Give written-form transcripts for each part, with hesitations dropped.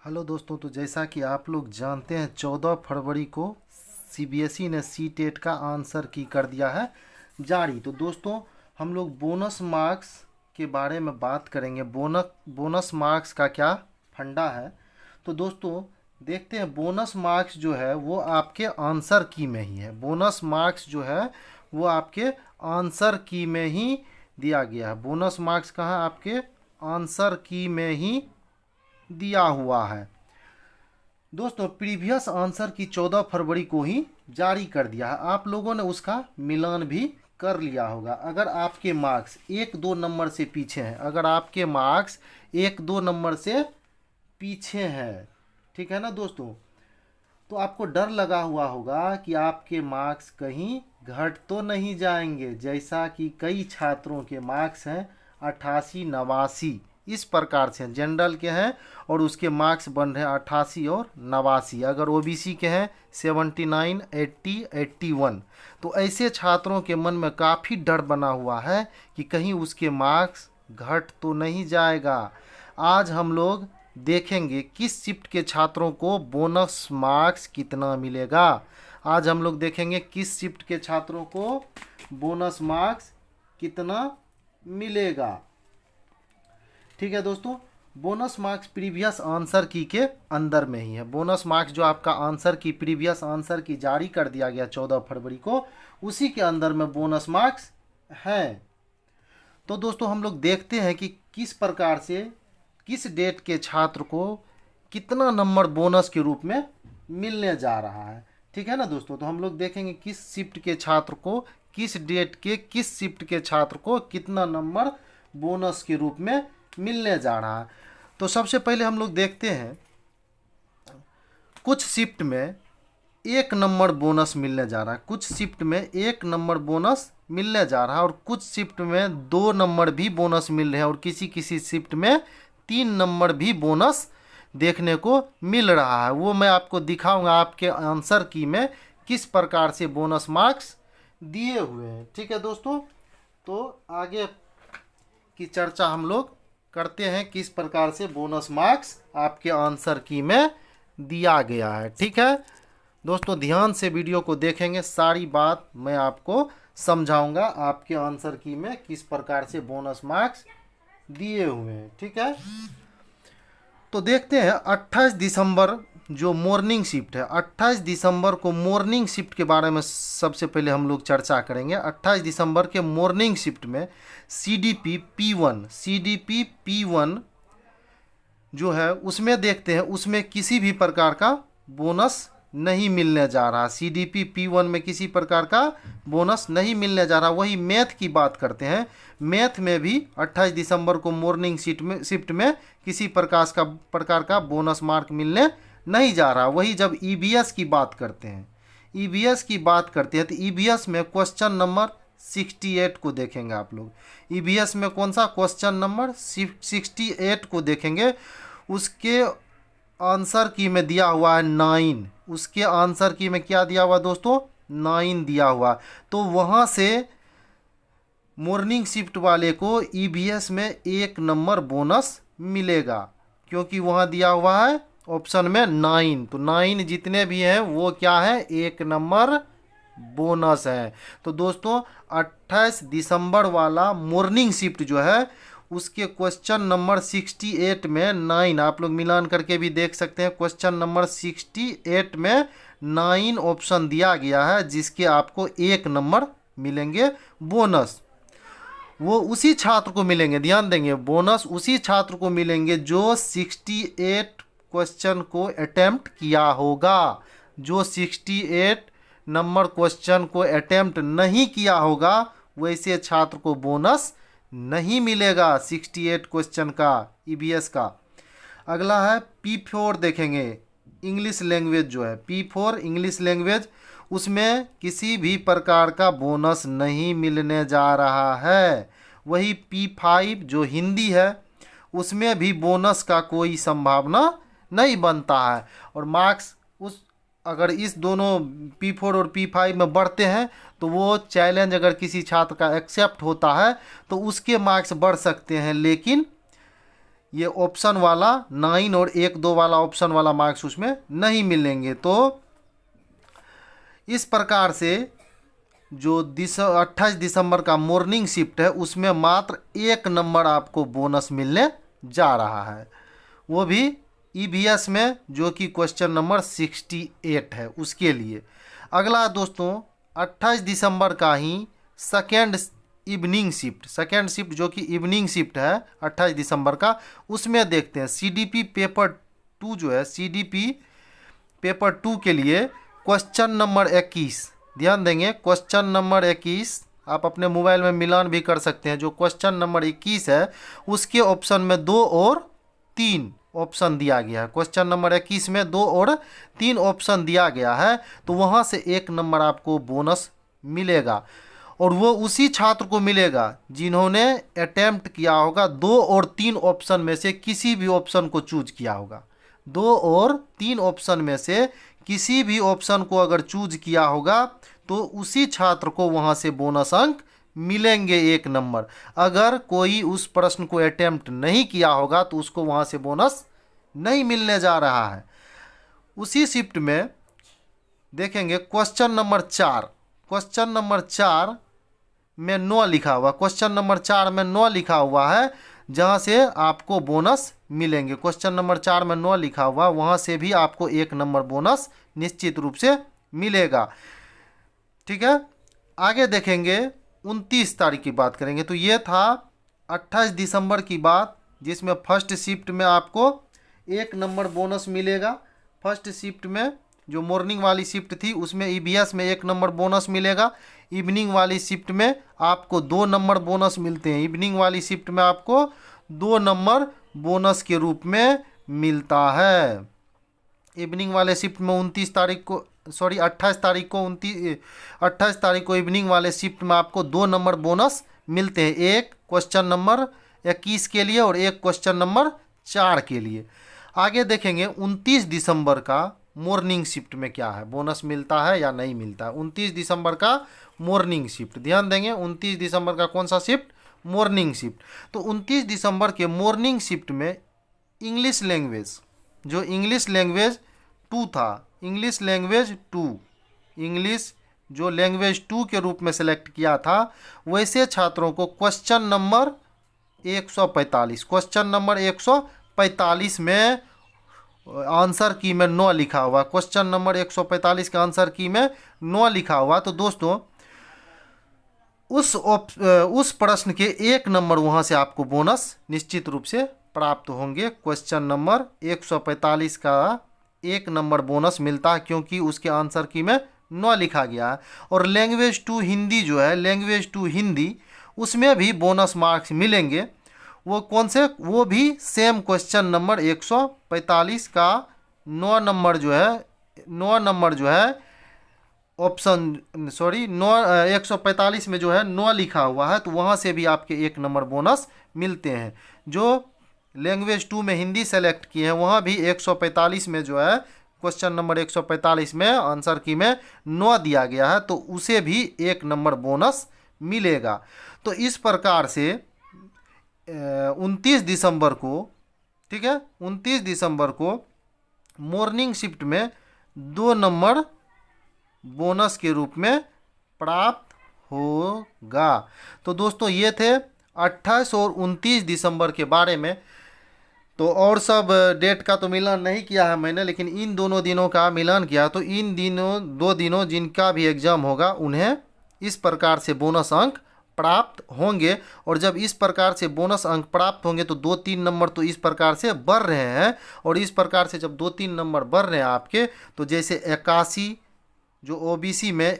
Hello दोस्तों, तो जैसा कि आप लोग जानते हैं 14 फरवरी को सीबीएसई ने सी टेट का आंसर की कर दिया है जारी। तो दोस्तों हम लोग बोनस मार्क्स के बारे में बात करेंगे। बोनस मार्क्स का क्या फंडा है। तो दोस्तों देखते हैं, बोनस मार्क्स जो है वो आपके आंसर की में ही है। बोनस मार्क्स जो है वो आपके आंसर की में ही दिया गया है। बोनस मार्क्स कहाँ, आपके आंसर की में ही दिया हुआ है। दोस्तों प्रीवियस आंसर की 14 फरवरी को ही जारी कर दिया है। आप लोगों ने उसका मिलान भी कर लिया होगा। अगर आपके मार्क्स 1-2 नंबर से पीछे हैं, अगर आपके मार्क्स 1-2 नंबर से पीछे हैं, ठीक है ना दोस्तों, तो आपको डर लगा हुआ होगा कि आपके मार्क्स कहीं घट तो नहीं जाएंगे। जैसा कि कई छात्रों के मार्क्स हैं 88, 89 इस प्रकार से हैं। जनरल के हैं और उसके मार्क्स बन रहे हैं 88 और 89। अगर ओबीसी के हैं 79, 80, 81। तो ऐसे छात्रों के मन में काफ़ी डर बना हुआ है कि कहीं उसके मार्क्स घट तो नहीं जाएगा। आज हम लोग देखेंगे किस शिफ्ट के छात्रों को बोनस मार्क्स कितना मिलेगा। आज हम लोग देखेंगे किस शिफ्ट के छात्रों को बोनस मार्क्स कितना मिलेगा। ठीक है दोस्तों, बोनस मार्क्स प्रीवियस आंसर की के अंदर में ही है। बोनस मार्क्स जो आपका आंसर की प्रीवियस आंसर की जारी कर दिया गया 14 फरवरी को, उसी के अंदर में बोनस मार्क्स हैं। तो दोस्तों हम लोग देखते हैं कि किस प्रकार से किस डेट के छात्र को कितना नंबर बोनस के रूप में मिलने जा रहा है। ठीक है ना दोस्तों, तो हम लोग देखेंगे किस शिफ्ट के छात्र को, किस डेट के किस शिफ्ट के छात्र को कितना नंबर बोनस के रूप में मिलने जा रहा है। तो सबसे पहले हम लोग देखते हैं, कुछ शिफ्ट में 1 नंबर बोनस मिलने जा रहा है, कुछ शिफ्ट में 1 नंबर बोनस मिलने जा रहा है, और कुछ शिफ्ट में 2 नंबर भी बोनस मिल रहे हैं, और किसी किसी शिफ्ट में 3 नंबर भी बोनस देखने को मिल रहा है। वो मैं आपको दिखाऊंगा आपके आंसर की में किस प्रकार से बोनस मार्क्स दिए हुए हैं। ठीक है दोस्तों, तो आगे की चर्चा हम लोग करते हैं किस प्रकार से बोनस मार्क्स आपके आंसर की में दिया गया है। ठीक है दोस्तों, ध्यान से वीडियो को देखेंगे, सारी बात मैं आपको समझाऊंगा आपके आंसर की में किस प्रकार से बोनस मार्क्स दिए हुए हैं। ठीक है, तो देखते हैं 28 दिसंबर जो मॉर्निंग शिफ्ट है, 28 दिसंबर को मॉर्निंग शिफ्ट के बारे में सबसे पहले हम लोग चर्चा करेंगे। 28 दिसंबर के मॉर्निंग शिफ्ट में सीडीपी P1 जो है उसमें देखते हैं, उसमें किसी भी प्रकार का बोनस नहीं मिलने जा रहा। सीडीपी P1 में किसी प्रकार का बोनस नहीं मिलने जा रहा। वही मैथ की बात करते हैं, मैथ में भी 28 दिसंबर को मॉर्निंग शिफ्ट में किसी प्रकार का बोनस मार्क मिलने नहीं जा रहा। वही जब ईबीएस की बात करते हैं, ईबीएस की बात करते हैं, तो ईबीएस में क्वेश्चन नंबर 68 को देखेंगे आप लोग। ईबीएस में कौन सा क्वेश्चन नंबर 68 को देखेंगे। उसके आंसर की में दिया हुआ है 9। उसके आंसर की में क्या दिया हुआ दोस्तों, 9 दिया हुआ। तो वहाँ से मॉर्निंग शिफ्ट वाले को ईबीएस में 1 नंबर बोनस मिलेगा, क्योंकि वहाँ दिया हुआ है ऑप्शन में 9। तो 9 जितने भी हैं वो क्या है, 1 नंबर बोनस है। तो दोस्तों 28 दिसंबर वाला मॉर्निंग शिफ्ट जो है उसके क्वेश्चन नंबर 68 में 9, आप लोग मिलान करके भी देख सकते हैं। क्वेश्चन नंबर 68 में 9 ऑप्शन दिया गया है, जिसके आपको 1 नंबर मिलेंगे बोनस। वो उसी छात्र को मिलेंगे, ध्यान देंगे, बोनस उसी छात्र को मिलेंगे जो 68 क्वेश्चन को अटेम्प्ट किया होगा। जो 68 नंबर क्वेश्चन को अटेम्प्ट नहीं किया होगा वैसे छात्र को बोनस नहीं मिलेगा 68 क्वेश्चन का ईबीएस का। अगला है P4 देखेंगे, इंग्लिश लैंग्वेज जो है P4 इंग्लिश लैंग्वेज, उसमें किसी भी प्रकार का बोनस नहीं मिलने जा रहा है। वही P5 जो हिंदी है उसमें भी बोनस का कोई संभावना नहीं बनता है। और मार्क्स उस अगर इस दोनों P4 और P5 में बढ़ते हैं तो वो चैलेंज अगर किसी छात्र का एक्सेप्ट होता है तो उसके मार्क्स बढ़ सकते हैं, लेकिन ये ऑप्शन वाला 9 और 1 2 वाला ऑप्शन वाला मार्क्स उसमें नहीं मिलेंगे। तो इस प्रकार से जो 28 दिसंबर का मॉर्निंग शिफ्ट है उसमें मात्र 1 नंबर आपको बोनस मिलने जा रहा है, वो भी ईवीएस में, जो कि क्वेश्चन नंबर 68 है उसके लिए। अगला दोस्तों 28 दिसंबर का ही सेकेंड शिफ्ट जो कि इवनिंग शिफ्ट है 28 दिसंबर का, उसमें देखते हैं सीडीपी पेपर 2 जो है, सीडीपी पेपर 2 के लिए क्वेश्चन नंबर 21, ध्यान देंगे क्वेश्चन नंबर 21 आप अपने मोबाइल में मिलान भी कर सकते हैं। जो क्वेश्चन नंबर 21 है उसके ऑप्शन में 2 और 3 ऑप्शन दिया गया है। क्वेश्चन नंबर 21 में 2 और 3 ऑप्शन दिया गया है, तो वहाँ से 1 नंबर आपको बोनस मिलेगा, और वो उसी छात्र को मिलेगा जिन्होंने अटेम्प्ट किया होगा 2 और 3 ऑप्शन में से किसी भी ऑप्शन को चूज किया होगा। 2 और 3 ऑप्शन में से किसी भी ऑप्शन को अगर चूज किया होगा तो उसी छात्र को वहाँ से बोनस अंक मिलेंगे 1 नंबर। अगर कोई उस प्रश्न को अटेम्प्ट नहीं किया होगा तो उसको वहाँ से बोनस नहीं मिलने जा रहा है। उसी शिफ्ट में देखेंगे क्वेश्चन नंबर 4 में 9 लिखा हुआ, क्वेश्चन नंबर 4 में 9 लिखा हुआ है, जहाँ से आपको बोनस मिलेंगे। क्वेश्चन नंबर 4 में 9 लिखा हुआ, वहाँ से भी आपको 1 नंबर बोनस निश्चित रूप से मिलेगा। ठीक है, आगे देखेंगे 29 तारीख की बात करेंगे। तो ये था 28 दिसंबर की बात, जिसमें फर्स्ट शिफ्ट में आपको 1 नंबर बोनस मिलेगा। फर्स्ट शिफ्ट में जो मॉर्निंग वाली शिफ्ट थी उसमें ईवीएस में 1 नंबर बोनस मिलेगा। इवनिंग वाली शिफ्ट में आपको 2 नंबर बोनस मिलते हैं। इवनिंग वाली शिफ्ट में आपको 2 नंबर बोनस के रूप में मिलता है। इवनिंग वाले शिफ्ट में 28 तारीख को इवनिंग वाले शिफ्ट में आपको 2 नंबर बोनस मिलते हैं, एक क्वेश्चन नंबर 21 के लिए और एक क्वेश्चन नंबर 4 के लिए। आगे देखेंगे 29 दिसंबर का मॉर्निंग शिफ्ट में क्या है, बोनस मिलता है या नहीं मिलता है। 29 दिसंबर का मॉर्निंग शिफ्ट, ध्यान देंगे 29 दिसंबर का कौन सा शिफ्ट, मॉर्निंग शिफ्ट। तो 29 दिसंबर के मॉर्निंग शिफ्ट में इंग्लिश लैंग्वेज, जो इंग्लिश लैंग्वेज 2 था, इंग्लिश जो लैंग्वेज 2 के रूप में सेलेक्ट किया था, वैसे छात्रों को क्वेश्चन नंबर 145 में आंसर की में 9 लिखा हुआ, क्वेश्चन नंबर 145 का आंसर की में 9 लिखा हुआ। तो दोस्तों उस प्रश्न के 1 नंबर वहाँ से आपको बोनस निश्चित रूप से प्राप्त होंगे। क्वेश्चन नंबर 145 का 1 नंबर बोनस मिलता है, क्योंकि उसके आंसर की में 9 लिखा गया है। और लैंग्वेज 2 हिंदी जो है, लैंग्वेज 2 हिंदी, उसमें भी बोनस मार्क्स मिलेंगे। वो कौन से, वो भी सेम क्वेश्चन नंबर 145 का 9 नंबर जो है ऑप्शन 145 में जो है 9 लिखा हुआ है, तो वहाँ से भी आपके 1 नंबर बोनस मिलते हैं। जो लैंग्वेज 2 में हिंदी सेलेक्ट किए हैं वहाँ भी 145 में जो है क्वेश्चन नंबर 145 में आंसर की में 9 दिया गया है, तो उसे भी 1 नंबर बोनस मिलेगा। तो इस प्रकार से 29 दिसंबर को, ठीक है, 29 दिसंबर को मॉर्निंग शिफ्ट में 2 नंबर बोनस के रूप में प्राप्त होगा। तो दोस्तों ये थे 28 और 29 दिसंबर के बारे में। तो और सब डेट का तो मिलान नहीं किया है मैंने, लेकिन इन दोनों दिनों का मिलान किया। तो इन दिनों 2 दिनों जिनका भी एग्ज़ाम होगा उन्हें इस प्रकार से बोनस अंक प्राप्त होंगे। और जब इस प्रकार से बोनस अंक प्राप्त होंगे तो 2-3 नंबर तो इस प्रकार से बढ़ रहे हैं। और इस प्रकार से जब 2-3 नंबर बढ़ रहे हैं आपके, तो जैसे 81 जो ओबीसी में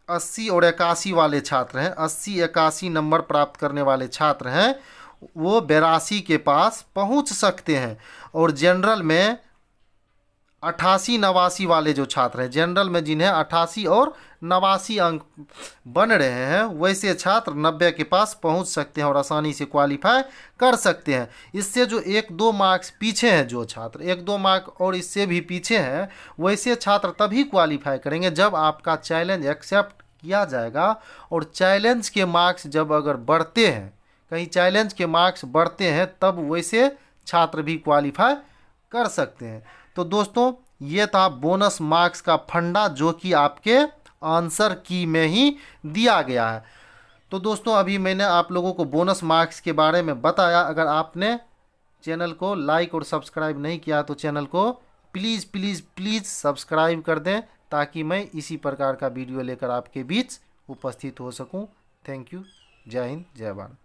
80 और 81 वाले छात्र हैं, 80-81 नंबर प्राप्त करने वाले छात्र हैं, वो 82 के पास पहुंच सकते हैं। और जनरल में 88-89 वाले जो छात्र हैं, जनरल में जिन्हें 88 और 89 अंक बन रहे हैं, वैसे छात्र 90 के पास पहुंच सकते हैं और आसानी से क्वालिफाई कर सकते हैं। इससे जो 1-2 मार्क्स पीछे हैं, जो छात्र 1-2 मार्क और इससे भी पीछे हैं, वैसे छात्र तभी क्वालिफाई करेंगे जब आपका चैलेंज एक्सेप्ट किया जाएगा। और चैलेंज के मार्क्स जब अगर बढ़ते हैं, कहीं चैलेंज के मार्क्स बढ़ते हैं, तब वैसे छात्र भी क्वालिफाई कर सकते हैं। तो दोस्तों ये था बोनस मार्क्स का फंडा जो कि आपके आंसर की में ही दिया गया है। तो दोस्तों अभी मैंने आप लोगों को बोनस मार्क्स के बारे में बताया। अगर आपने चैनल को लाइक और सब्सक्राइब नहीं किया तो चैनल को प्लीज़ प्लीज़ प्लीज़ सब्सक्राइब कर दें ताकि मैं इसी प्रकार का वीडियो लेकर आपके बीच उपस्थित हो सकूं। Thank you. जय हिंद, जय भारत।